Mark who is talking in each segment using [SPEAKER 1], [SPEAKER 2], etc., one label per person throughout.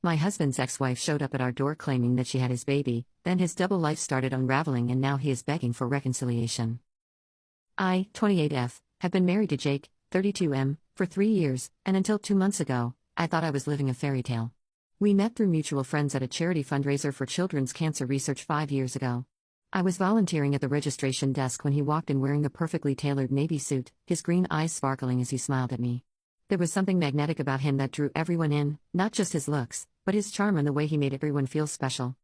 [SPEAKER 1] My husband's ex-wife showed up at our door claiming that she had his baby, then his double life started unraveling and now he is begging for reconciliation. I, 28F, have been married to Jake, 32M, for 3 years, and until 2 months ago, I thought I was living a fairy tale. We met through mutual friends at a charity fundraiser for children's cancer research 5 years ago. I was volunteering at the registration desk when he walked in wearing a perfectly tailored navy suit, his green eyes sparkling as he smiled at me. There was something magnetic about him that drew everyone in, not just his looks, but his charm and the way he made everyone feel special.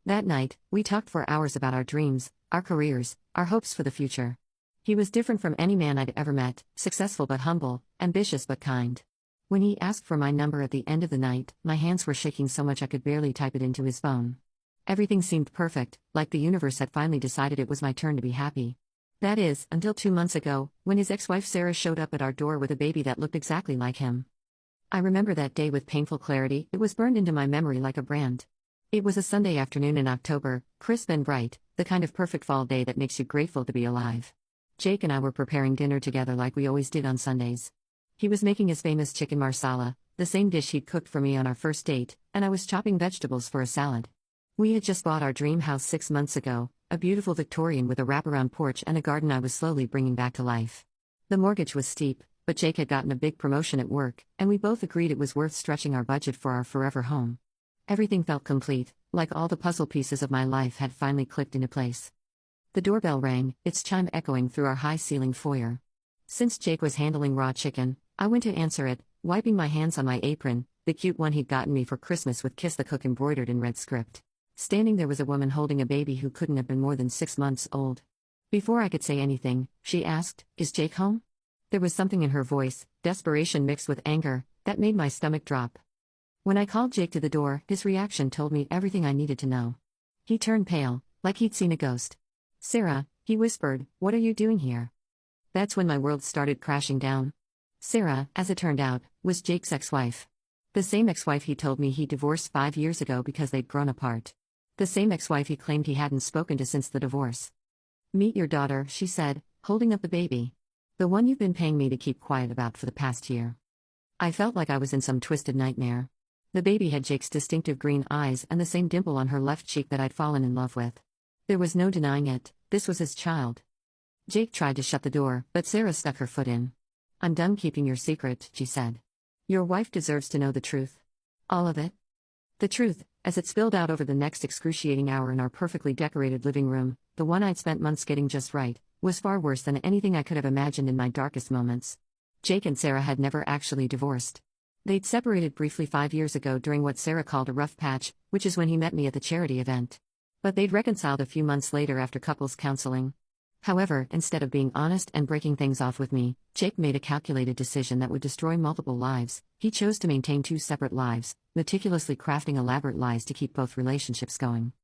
[SPEAKER 1] That night, we talked for hours about our dreams, our careers, our hopes for the future. He was different from any man I'd ever met, successful but humble, ambitious but kind. When he asked for my number at the end of the night, my hands were shaking so much I could barely type it into his phone. Everything seemed perfect, like the universe had finally decided it was my turn to be happy. That is, until 2 months ago, when his ex-wife Sarah showed up at our door with a baby that looked exactly like him. I remember that day with painful clarity. It was burned into my memory like a brand. It was a Sunday afternoon in October, crisp and bright, the kind of perfect fall day that makes you grateful to be alive. Jake and I were preparing dinner together like we always did on Sundays. He was making his famous chicken marsala, the same dish he'd cooked for me on our first date, and I was chopping vegetables for a salad. We had just bought our dream house 6 months ago, a beautiful Victorian with a wraparound porch and a garden I was slowly bringing back to life. The mortgage was steep, but Jake had gotten a big promotion at work, and we both agreed it was worth stretching our budget for our forever home. Everything felt complete, like all the puzzle pieces of my life had finally clicked into place. The doorbell rang, its chime echoing through our high-ceilinged foyer. Since Jake was handling raw chicken, I went to answer it, wiping my hands on my apron, the cute one he'd gotten me for Christmas with "Kiss the Cook" embroidered in red script. Standing there was a woman holding a baby who couldn't have been more than 6 months old. Before I could say anything, she asked, "Is Jake home?" There was something in her voice, desperation mixed with anger, that made my stomach drop. When I called Jake to the door, his reaction told me everything I needed to know. He turned pale, like he'd seen a ghost. "Sarah," he whispered, "what are you doing here?" That's when my world started crashing down. Sarah, as it turned out, was Jake's ex-wife. The same ex-wife he told me he divorced 5 years ago because they'd grown apart. The same ex-wife he claimed he hadn't spoken to since the divorce. "Meet your daughter," she said, holding up the baby. "The one you've been paying me to keep quiet about for the past year." I felt like I was in some twisted nightmare. The baby had Jake's distinctive green eyes and the same dimple on her left cheek that I'd fallen in love with. There was no denying it, this was his child. Jake tried to shut the door, but Sarah stuck her foot in. "I'm done keeping your secret," she said. "Your wife deserves to know the truth. All of it." The truth, as it spilled out over the next excruciating hour in our perfectly decorated living room, the one I'd spent months getting just right, was far worse than anything I could have imagined in my darkest moments. Jake and Sarah had never actually divorced. They'd separated briefly 5 years ago during what Sarah called a rough patch, which is when he met me at the charity event. But they'd reconciled a few months later after couples counseling. However, instead of being honest and breaking things off with me, Jake made a calculated decision that would destroy multiple lives. He chose to maintain 2 separate lives, meticulously crafting elaborate lies to keep both relationships going.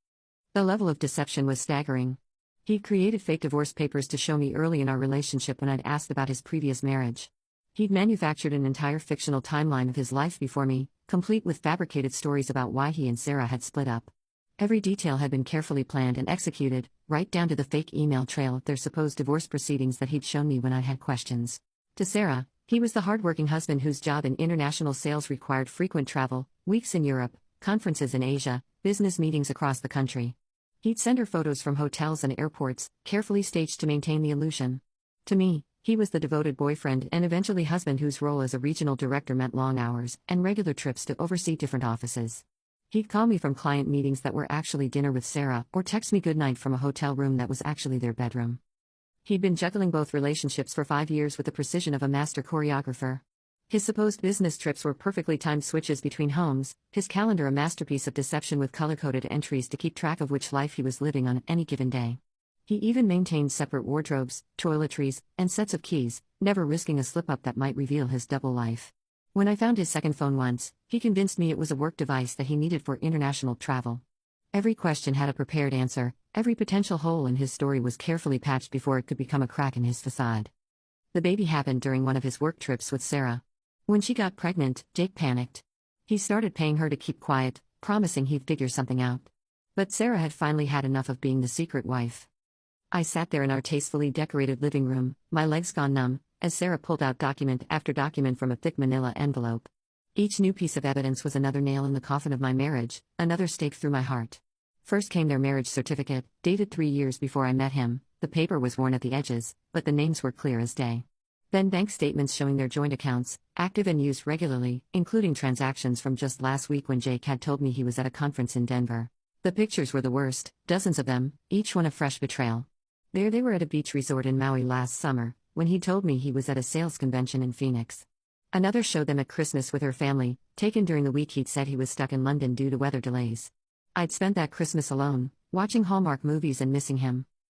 [SPEAKER 1] The level of deception was staggering. He'd created fake divorce papers to show me early in our relationship when I'd asked about his previous marriage. He'd manufactured an entire fictional timeline of his life before me, complete with fabricated stories about why he and Sarah had split up. Every detail had been carefully planned and executed, right down to the fake email trail of their supposed divorce proceedings that he'd shown me when I had questions. To Sarah, he was the hardworking husband whose job in international sales required frequent travel, weeks in Europe, conferences in Asia, business meetings across the country. He'd send her photos from hotels and airports, carefully staged to maintain the illusion. To me, he was the devoted boyfriend and eventually husband whose role as a regional director meant long hours and regular trips to oversee different offices. He'd call me from client meetings that were actually dinner with Sarah, or text me goodnight from a hotel room that was actually their bedroom. He'd been juggling both relationships for 5 years with the precision of a master choreographer. His supposed business trips were perfectly timed switches between homes, his calendar a masterpiece of deception with color-coded entries to keep track of which life he was living on any given day. He even maintained separate wardrobes, toiletries, and sets of keys, never risking a slip-up that might reveal his double life. When I found his second phone once, he convinced me it was a work device that he needed for international travel. Every question had a prepared answer, every potential hole in his story was carefully patched before it could become a crack in his facade. The baby happened during one of his work trips with Sarah. When she got pregnant, Jake panicked. He started paying her to keep quiet, promising he'd figure something out. But Sarah had finally had enough of being the secret wife. I sat there in our tastefully decorated living room, my legs gone numb, as Sarah pulled out document after document from a thick manila envelope. Each new piece of evidence was another nail in the coffin of my marriage, another stake through my heart. First came their marriage certificate, dated 3 years before I met him. The paper was worn at the edges, but the names were clear as day. Then bank statements showing their joint accounts, active and used regularly, including transactions from just last week when Jake had told me he was at a conference in Denver. The pictures were the worst, dozens of them, each one a fresh betrayal. There they were at a beach resort in Maui last summer, when he told me he was at a sales convention in Phoenix. Another showed them at Christmas with her family, taken during the week he'd said he was stuck in London due to weather delays. I'd spent that Christmas alone, watching Hallmark movies and missing him.